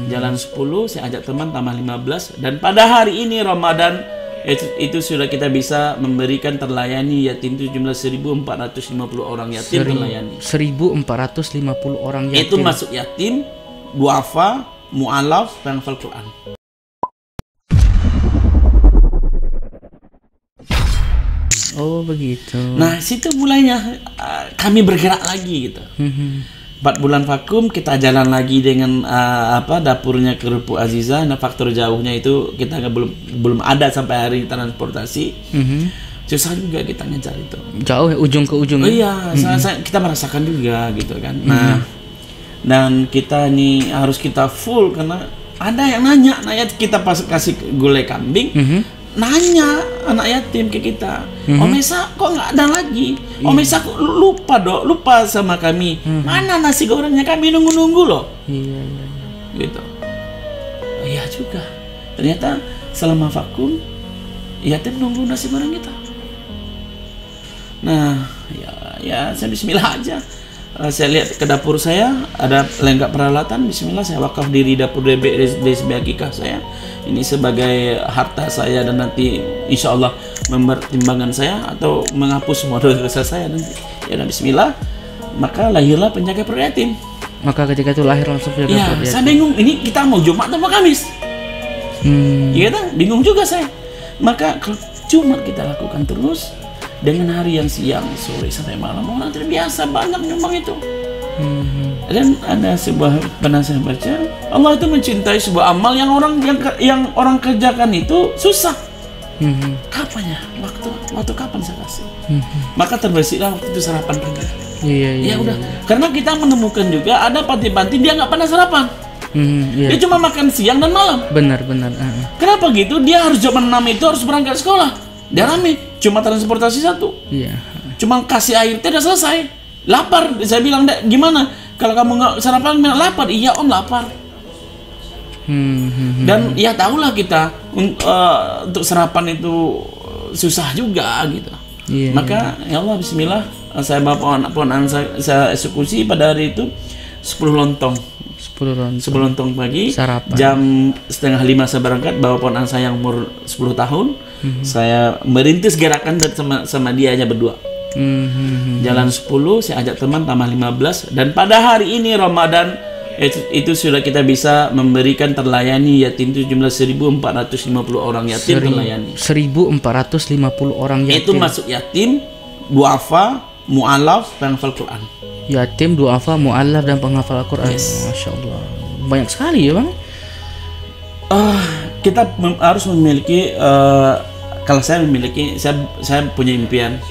Jalan 10, saya ajak teman tambah 15. Dan pada hari ini Ramadan itu sudah kita bisa memberikan terlayani yatim itu jumlah 1450 orang yatim terlayani. 1450 orang yatim. Itu masuk yatim, duafa, mu'alaf, dan hafal Quran. Oh begitu. Nah situ mulainya kami bergerak lagi gitu. 4 bulan vakum kita jalan lagi dengan dapurnya Kerupuk Aziza. Nah faktor jauhnya itu kita belum ada sampai hari ini transportasi. Susah juga kita ngejar itu. Jauh ya, ujung ke ujung. Oh iya, kita merasakan juga gitu kan. Nah dan kita nih harus kita full karena ada yang nanya kita pas kasih gulai kambing. Nanya anak yatim ke kita, Om Esa kok nggak ada lagi? Om Esa kok lupa sama kami. Mana nasi gorengnya, kami nunggu loh. Iya. Gitu. Iya juga. Ternyata selama vakum yatim nunggu nasi goreng kita. Nah, ya saya bismillah aja. Saya lihat ke dapur saya ada lengkap peralatan, bismillah saya wakaf diri dapur DSB Akikah saya. Ini sebagai harta saya dan nanti insya Allah mempertimbangkan saya atau menghapus semua dosa saya nanti. Ya dan bismillah, maka lahirlah penjaga perut yatim. Maka ketika itu lahir langsung penjaga perut yatim. Saya bingung, ini kita mau Jumat atau mau Kamis? Iya kan? Bingung juga saya. Maka kalau Jumat kita lakukan terus dengan hari yang siang, sore sampai malam, orang terbiasa banyak nyumbang itu. Dan ada sebuah pernah saya baca, Allah itu mencintai sebuah amal yang orang kerjakan itu susah. Kapan ya? Waktu kapan saya kasih? Maka terbersihlah waktu itu sarapan pagi. Iya. Udah. Karena kita menemukan juga ada panti-panti dia nggak pernah sarapan. Dia cuma makan siang dan malam. Benar. Kenapa gitu? Dia harus jam 6 itu harus berangkat sekolah. Dia rame, cuma transportasi satu. Iya. Cuma kasih air teh udah selesai. Lapar, saya bilang, gimana? Kalau kamu nggak sarapan, lapar. Iya om, lapar. Dan ya tahulah kita untuk sarapan itu susah juga gitu. Iya, Maka ya Allah bismillah, saya bawa ponakan saya eksekusi pada hari itu 10 lontong. 10 lontong pagi. Sarapan. Jam 4:30 saya berangkat bawa ponakan saya yang umur 10 tahun. Saya merintis gerakan sama dia hanya berdua. Jalan 10, saya ajak teman tambah 15. Dan pada hari ini Ramadan itu sudah kita bisa memberikan terlayani yatim itu jumlah 1450 orang yatim terlayani. 1450 orang yatim. Itu masuk yatim, duafa, mu'alaf, dan hafal Quran. Yatim, duafa, mu'alaf, dan penghafal Al-Quran. Yes. Masya Allah, banyak sekali ya bang. Kita harus memiliki kalau saya punya impian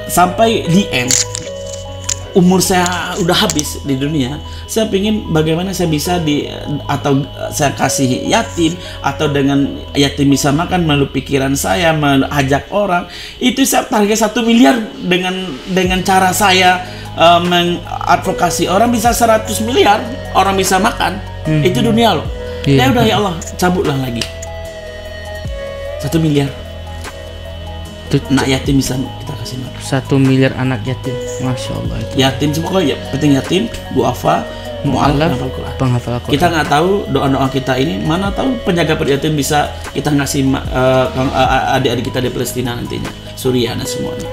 sampai di end umur saya udah habis di dunia, saya ingin bagaimana saya bisa atau saya kasih yatim atau dengan yatim bisa makan melalui pikiran saya, mengajak orang itu saya target 1 miliar dengan cara saya mengadvokasi orang bisa 100 miliar orang bisa makan. Itu dunia loh. Ya udah ya Allah, cabutlah lagi 1 miliar anak yatim bisa kita kasih makan. 1 miliar anak yatim, Masya Allah itu. Yatim semua ya, penting yatim, duafa, mu'alaf, penghafal Al-Quran. Kita nggak tahu doa-doa kita ini, mana tahu penjaga perut yatim bisa kita ngasih adik-adik kita di Palestina nantinya, Suriah dan semuanya.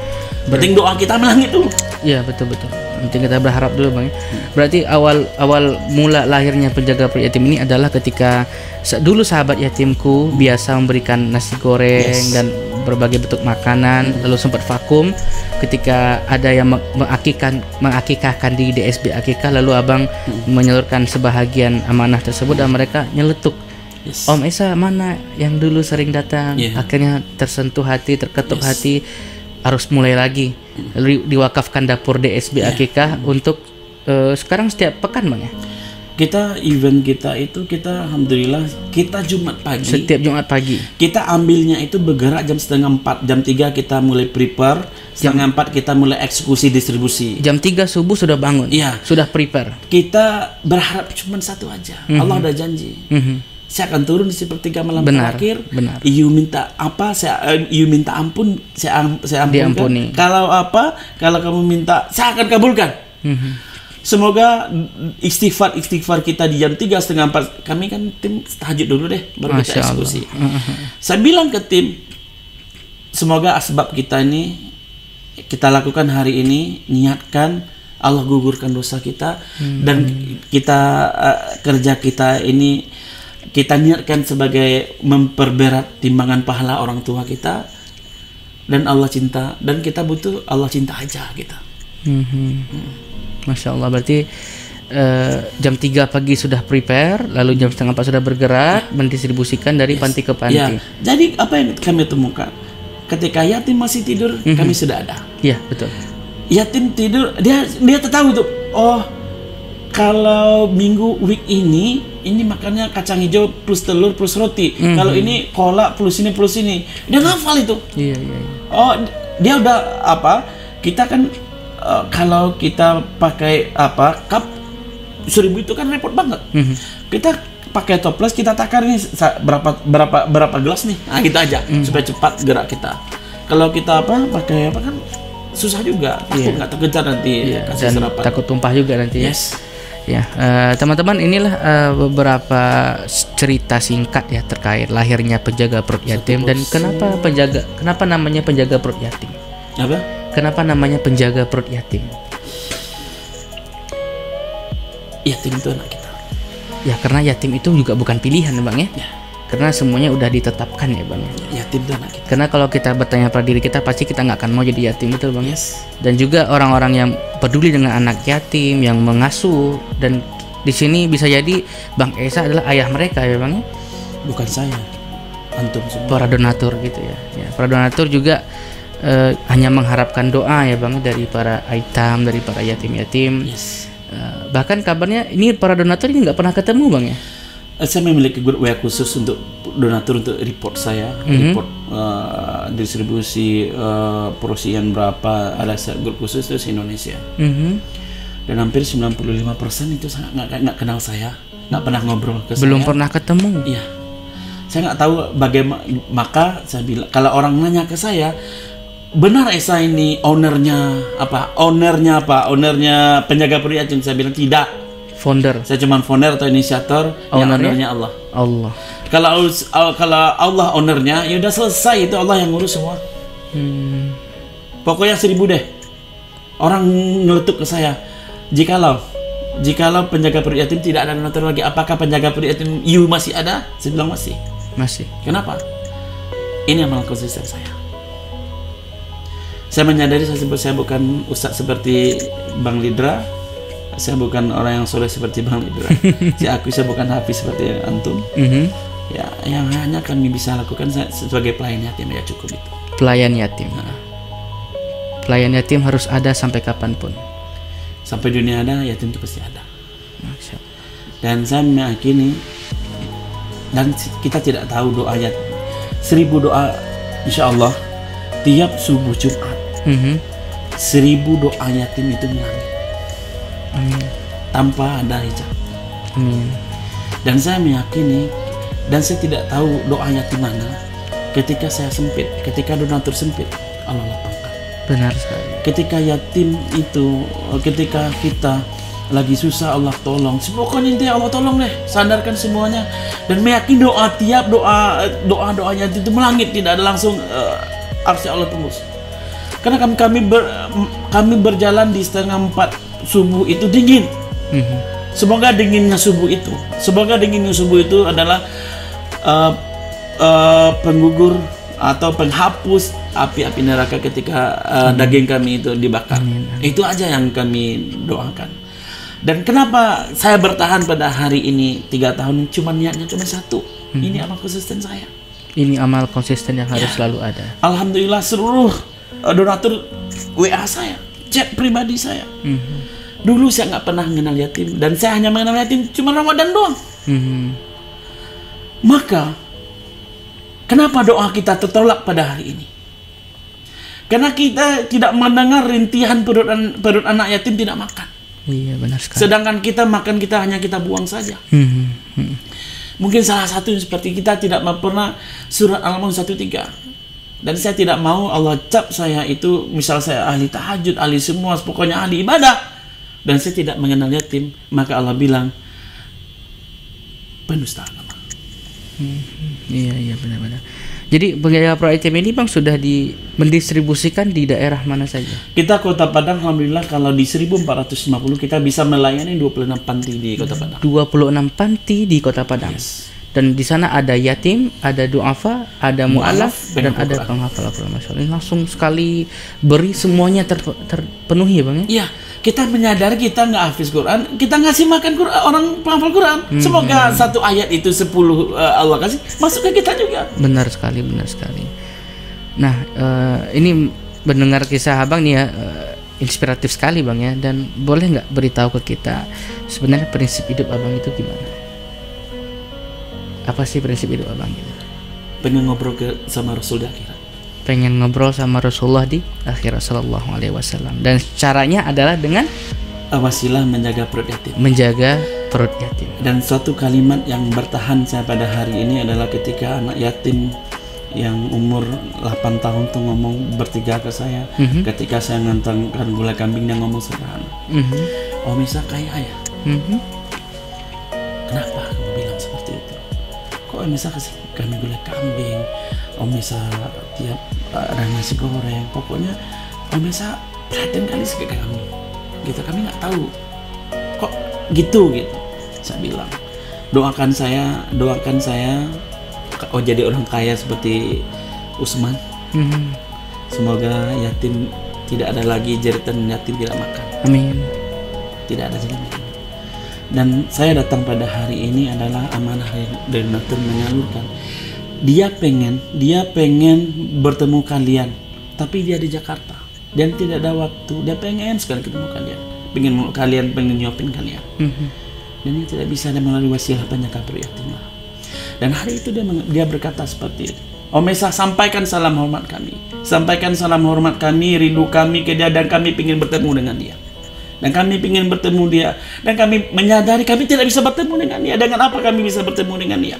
Penting doa kita melangit dulu. Iya betul. Penting kita berharap dulu bang. Berarti awal mula lahirnya penjaga perut yatim ini adalah ketika dulu sahabat yatimku biasa memberikan nasi goreng dan berbagai bentuk makanan, lalu sempat vakum ketika ada yang mengakikahkan di DSB Akikah, lalu abang menyalurkan sebahagian amanah tersebut dan mereka nyeletuk. Om Esa mana yang dulu sering datang, akhirnya tersentuh hati, terketuk hati, harus mulai lagi. Lalu diwakafkan dapur DSB Akikah untuk sekarang setiap pekan bang ya. Kita event kita itu alhamdulillah kita Jumat pagi. Setiap Jumat pagi. Kita ambilnya itu bergerak jam 3:30. Jam 3 kita mulai prepare, 3:30 kita mulai eksekusi distribusi. Jam 3 subuh sudah bangun. Iya. Sudah prepare. Kita berharap cuma satu aja. Allah udah janji. Saya akan turun di sepertiga malam terakhir. Benar. You minta apa? You minta ampun, saya ampunkan. Diampuni. Kalau kamu minta, saya akan kabulkan. Semoga istighfar kita di jam 3:30, 4. Kami kan tim tahajud dulu deh, baru kita eksekusi. Saya bilang ke tim, semoga asbab kita ini kita lakukan hari ini, niatkan Allah gugurkan dosa kita, dan kita kerja kita ini kita niatkan sebagai memperberat timbangan pahala orang tua kita, dan Allah cinta, dan kita butuh Allah cinta aja kita. Masya Allah, berarti jam 3 pagi sudah prepare, lalu jam 3:30 sudah bergerak, mendistribusikan dari panti ke panti. Ya. Jadi apa yang kami temukan, ketika yatim masih tidur, kami sudah ada. Iya, betul. Yatim tidur, dia tahu tuh, oh kalau minggu week ini makannya kacang hijau plus telur plus roti. Kalau ini kolak plus ini plus ini, dia ngafal itu. Iya. Oh, dia udah apa? Kita kan kalau kita pakai cup 1000 itu kan repot banget. Kita pakai toples, kita takar ini berapa gelas nih, nah gitu aja supaya cepat gerak kita. Kalau kita pakai apa kan susah juga, takut nggak terkejar nanti, kasih dan serapan, takut tumpah juga nanti. Yes. Ya, teman-teman, inilah beberapa cerita singkat ya terkait lahirnya penjaga perut yatim dan kenapa namanya penjaga perut yatim. Apa? Kenapa namanya penjaga perut yatim? Yatim itu anak kita. Ya, karena yatim itu juga bukan pilihan, Bang ya. Karena semuanya udah ditetapkan ya, Bang. Yatim itu anak kita. Karena kalau kita bertanya pada diri kita, pasti kita nggak akan mau jadi yatim, betul, Bang. Yes. Dan juga orang-orang yang peduli dengan anak yatim, yang mengasuh, dan di sini bisa jadi Bang Esa adalah ayah mereka ya, Bang. Bukan saya, antum semua. Para donatur gitu ya. Para donatur juga hanya mengharapkan doa ya, Bang, dari para aitam, dari para yatim-yatim. Yes. Bahkan kabarnya ini para donatur ini nggak pernah ketemu, Bang ya. Saya memiliki grup WA khusus untuk donatur, untuk report saya, report distribusi porsian berapa, ada grup khusus itu Indonesia. Dan hampir 95% itu sangat nggak kenal saya, nggak pernah ngobrol ke Belum saya. pernah ketemu. Iya, saya nggak tahu bagaimana. Maka saya bilang, kalau orang nanya ke saya, benar Esa ini ownernya apa? Ownernya penjaga perut yatim? Saya bilang tidak. Founder. Saya cuma founder atau inisiator. Ownernya Allah. Kalau Allah ownernya, ya udah selesai, itu Allah yang ngurus semua. Pokoknya 1000 deh. Orang ngeletuk ke saya, jikalau penjaga perut yatim tidak ada donatur lagi, apakah penjaga perut yatim you masih ada? Saya bilang masih. Kenapa? Ini amal konsisten saya. Saya menyadari saya bukan ustadz seperti Bang Lidra. Saya bukan orang yang soleh seperti Bang Lidra. Saya bukan hafiz seperti antum. Ya, yang hanya kami bisa lakukan sebagai pelayan yatim ya cukup itu. Pelayan yatim. Pelayan yatim harus ada sampai kapanpun. Sampai dunia ada, yatim itu pasti ada. Dan saya meyakini, dan kita tidak tahu doa yatim. 1000 doa, insya Allah tiap subuh Jumat. 1000 doa yatim itu melangit. Tanpa ada hijab. Dan saya meyakini, dan saya tidak tahu doa yatim mana. Ketika saya sempit, ketika donatur sempit, Allah lapangkan. Benar sekali. Ketika yatim itu, ketika kita lagi susah, Allah tolong. Pokoknya intinya Allah tolong deh. Sandarkan semuanya dan meyakini tiap doa yatim itu melangit, tidak ada langsung arsy Allah tembus. Karena kami berjalan di 3:30 subuh itu dingin. Semoga dinginnya subuh itu adalah penggugur atau penghapus api-api neraka ketika daging kami itu dibakar. Itu aja yang kami doakan. Dan kenapa saya bertahan pada hari ini 3 tahun, niatnya cuma satu. Ini amal konsisten saya. Ini amal konsisten yang harus selalu ada. Alhamdulillah seluruh donatur WA saya, chat pribadi saya. Dulu saya nggak pernah mengenal yatim, dan saya hanya mengenal yatim cuma Ramadan doang. Maka kenapa doa kita tertolak pada hari ini? Karena kita tidak mendengar rintihan perut anak yatim tidak makan. Iya, benar sekali. Sedangkan kita makan, kita hanya kita buang saja. Mungkin salah satu seperti kita tidak pernah surat Al-Mulk 1:3. Dan saya tidak mau Allah cap saya itu, misal saya ahli tahajud, ahli semua, pokoknya ahli ibadah. dan saya tidak mengenal yatim, maka Allah bilang pendusta agama. Iya benar-benar. Jadi penjaga pro yatim ini Bang sudah mendistribusikan di daerah mana saja? Kita Kota Padang alhamdulillah kalau di 1450 kita bisa melayani 26 panti di Kota Padang. 26 panti di Kota Padang. Yes. Dan di sana ada yatim, ada duafa, ada mu'alaf, dan ada penghafal Al-Quran. Masya Allah. Ini langsung sekali beri semuanya terpenuhi Bang ya? Iya, kita menyadari kita nggak hafiz Quran, kita ngasih makan Quran, orang penghafal Quran. Semoga satu ayat itu 10 Allah kasih masuk ke kita juga. Benar sekali. Nah, ini mendengar kisah Abang nih ya, inspiratif sekali Bang ya. Dan boleh nggak beritahu ke kita sebenarnya prinsip hidup Abang itu gimana? Apa sih prinsip hidup Abang gitu? Pengen ngobrol sama Rasul di akhirat. Pengen ngobrol sama Rasulullah di akhirat sallallahu alaihi wasallam. Dan caranya adalah dengan wasilah menjaga perut yatim. Menjaga perut yatim. Dan suatu kalimat yang bertahan saya pada hari ini adalah ketika anak yatim yang umur 8 tahun tuh ngomong bertiga ke saya, ketika saya ngantarkan gulai kambing, dia ngomong sederhana. Om Isa kaya ya? Kenapa kamu bilang seperti itu? Kok Om Isa kasih kami gulai kambing, Om Isa tiap ada nasi goreng, pokoknya Om Isa perhatian kali ke kami gitu, kami nggak tahu kok gitu. Saya bilang doakan saya jadi orang kaya seperti Usman. Semoga yatim tidak ada lagi jeritan yatim tidak makan. Amin. Tidak ada jeritan. Dan saya datang pada hari ini adalah amanah dari donatur menyalurkan. Dia pengen bertemu kalian, tapi dia di Jakarta dan tidak ada waktu. Dia pengen sekali ketemu kalian, pengen nyopin kalian. Dan dia tidak bisa, dia melalui wasilah penjaga perut yatim. Dan hari itu dia berkata seperti itu. Om Isa, sampaikan salam hormat kami, rindu kami ke dia, dan kami ingin bertemu dengan dia. Dan kami ingin bertemu dia, dan kami menyadari kami tidak bisa bertemu dengan dia. Dengan apa kami bisa bertemu dengan dia?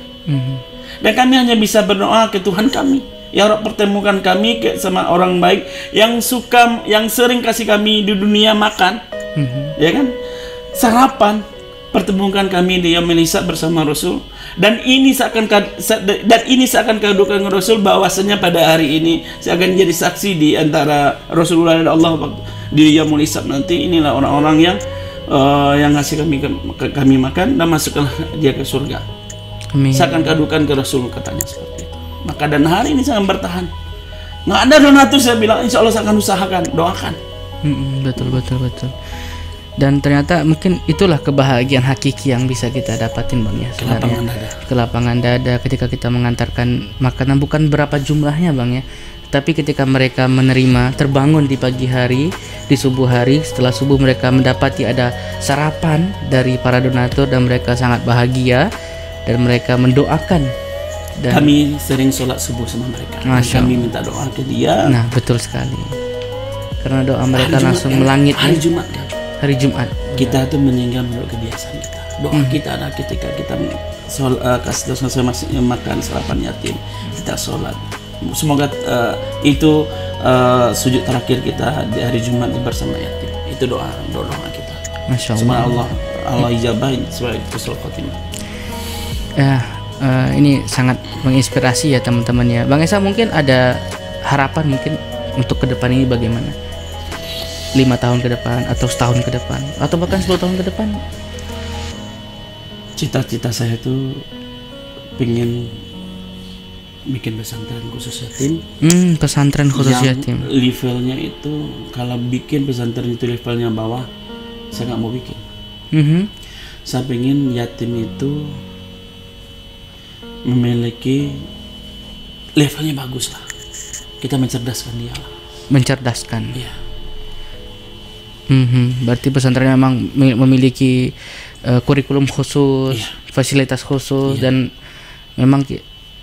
Dan kami hanya bisa berdoa ke Tuhan kami, ya Rabb, pertemukan kami sama orang baik yang sering kasih kami di dunia makan, ya kan, sarapan. Pertemukan kami di Yaumil Hisab bersama Rasul. Dan ini seakan kedudukan Rasul bahwasanya pada hari ini saya akan jadi saksi di antara Rasulullah dan Allah di Yaumil Hisab nanti. Inilah orang-orang yang ngasih kami makan, dan masuklah dia ke surga. Amin. Saya akan kadukan ke Rasul, katanya seperti itu. Maka dan hari ini saya akan bertahan. Nggak ada donatur, saya bilang insya Allah saya akan usahakan, doakan. Betul. Dan ternyata mungkin itulah kebahagiaan hakiki yang bisa kita dapatin Bang ya, sebenarnya. Kelapangan dada ketika kita mengantarkan makanan, bukan berapa jumlahnya Bang ya, tapi ketika mereka menerima, terbangun di pagi hari, di subuh hari, setelah subuh mereka mendapati ada sarapan dari para donatur, dan mereka sangat bahagia dan mereka mendoakan. Dan kami sering sholat subuh sama mereka. Kami minta doa ke dia. Nah, betul sekali. Karena doa mereka langsung melangit. Hari Jumat kan? Hari Jumat kita tuh meninggal menurut kebiasaan kita. Doa kita adalah ketika kita kasih makan sarapan yatim, kita sholat. Semoga itu sujud terakhir kita di hari Jumat bersama yatim. Itu doa kita. Masya Allah. Semoga Allah ijabah sebagai husnul khotimah. Ini sangat menginspirasi ya teman-teman ya. Bang Esa, mungkin ada harapan mungkin untuk ke depan ini bagaimana? 5 tahun ke depan, atau setahun ke depan, atau bahkan 10 tahun ke depan? Cita-cita saya itu pengen bikin pesantren khusus yatim. Pesantren khusus yatim. Levelnya itu, kalau bikin pesantren itu levelnya bawah, saya nggak mau bikin. Saya pengen yatim itu memiliki levelnya bagus lah. Kita mencerdaskan dia lah. Mencerdaskan. Iya. Berarti pesantren memang memiliki kurikulum khusus, fasilitas khusus, dan memang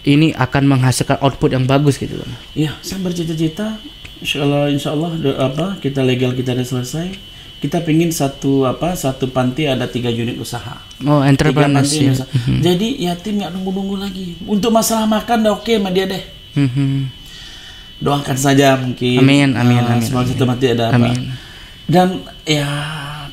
ini akan menghasilkan output yang bagus gitu loh. Iya, saya bercita-cita insya Allah kita legal kita udah selesai. Kita pengin satu panti ada 3 unit usaha. Oh, entrepreneurship. Jadi yatim nggak nunggu-nunggu lagi. Untuk masalah makan udah oke sama dia deh. Doakan saja mungkin. Amin. Semoga satu mati ada apa. Amin. Dan ya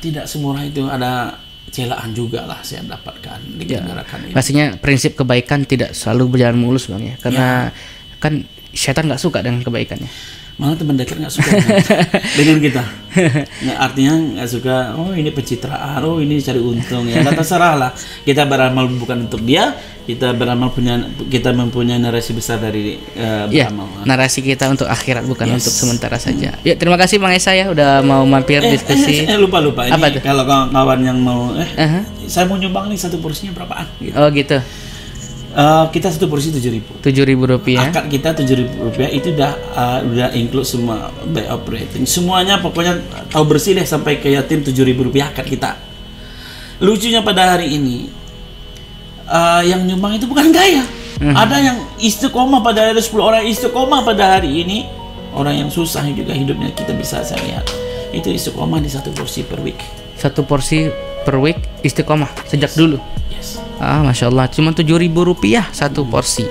tidak semurah itu, ada celaan juga lah saya dapatkan di gerakan ini. Pastinya prinsip kebaikan tidak selalu berjalan mulus Bang ya, karena kan setan nggak suka dengan kebaikannya. Malah teman dekat nggak suka dengan kita. Nggak, artinya nggak suka. Oh ini pencitraan, oh ini cari untung ya. Nggak terserah lah. Kita beramal bukan untuk dia. Kita mempunyai narasi besar dari beramal. Narasi kita untuk akhirat bukan untuk sementara saja. Ya terima kasih Bang Esa ya udah mau mampir diskusi. Lupa ini. Apa tuh? Kalau kawan yang mau, saya mau nyumbang nih satu porsinya berapaan? Gitu. Oh gitu. Kita satu porsi 7.000. Rp7.000. Akad kita Rp7.000 itu udah include semua by operating. Semuanya pokoknya tahu bersih deh sampai ke yatim Rp7.000 akad kita. Lucunya pada hari ini yang nyumbang itu bukan kaya. Ada yang istiqomah pada hari 10 orang istiqomah pada hari ini. Orang yang susah juga hidupnya kita bisa saya lihat. Itu istiqomah di satu porsi per week. Satu porsi per week istiqomah sejak dulu. Yes. Masya Allah, cuma Rp7.000 satu porsi.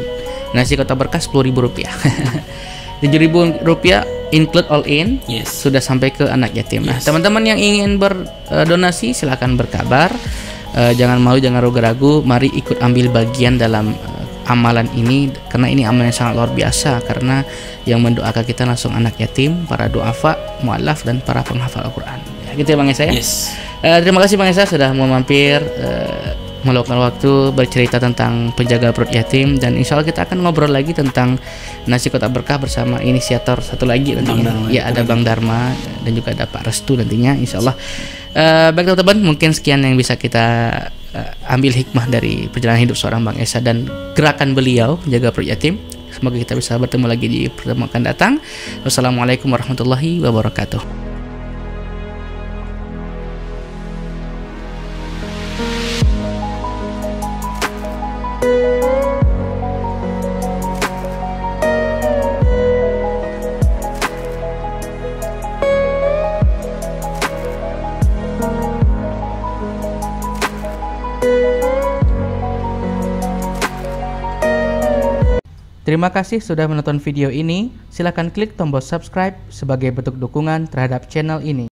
Nasi Kota Berkah Rp10.000. Rp7.000 include all in. Yes. Sudah sampai ke anak yatim. Nah, teman-teman yang ingin berdonasi silakan berkabar. Jangan malu, jangan ragu-ragu. Mari ikut ambil bagian dalam amalan ini, karena ini amalan yang sangat luar biasa. Karena yang mendoakan kita langsung anak yatim, para duafa, mu'alaf, dan para penghafal Al-Quran. Ya, gitu ya Bang Esa ya. Yes. Terima kasih Bang Esa sudah mau mampir, meluangkan waktu bercerita tentang penjaga perut yatim, dan insya Allah kita akan ngobrol lagi tentang Nasi Kota Berkah bersama inisiator satu lagi nantinya. Ada Bang Dharma dan juga ada Pak Restu nantinya insya Allah. Baik teman-teman, mungkin sekian yang bisa kita ambil hikmah dari perjalanan hidup seorang Bang Esa dan gerakan beliau penjaga perut yatim. Semoga kita bisa bertemu lagi di pertemuan akan datang. Wassalamualaikum warahmatullahi wabarakatuh. Terima kasih sudah menonton video ini. Silakan klik tombol subscribe sebagai bentuk dukungan terhadap channel ini.